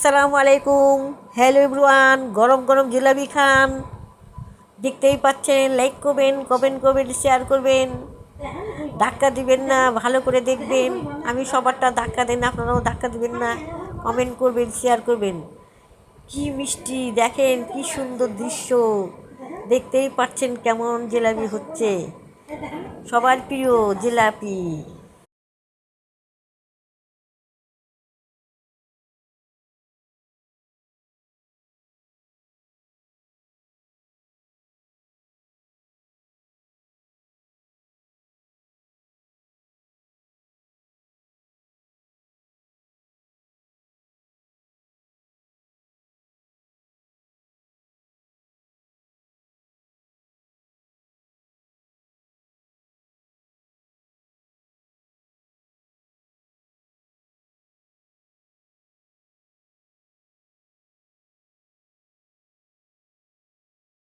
আসসালামু আলাইকুম। Hello everyone, গরম গরম জিলাপি খান। দেখতেই পাচ্ছেন, লাইক করবেন, কমেন্ট করবেন, শেয়ার করবেন, ধাক্কা দিবেন না, ভালো করে দেখবেন। আমি সবারটা ধাক্কা দেন, আপনারাও ধাক্কা দিবেন না, কমেন্ট করবেন, শেয়ার করবেন। কি মিষ্টি দেখেন, কি সুন্দর দৃশ্য। দেখতেই পাচ্ছেন কেমন জিলাপি হচ্ছে, সবার প্রিয় জিলাপি।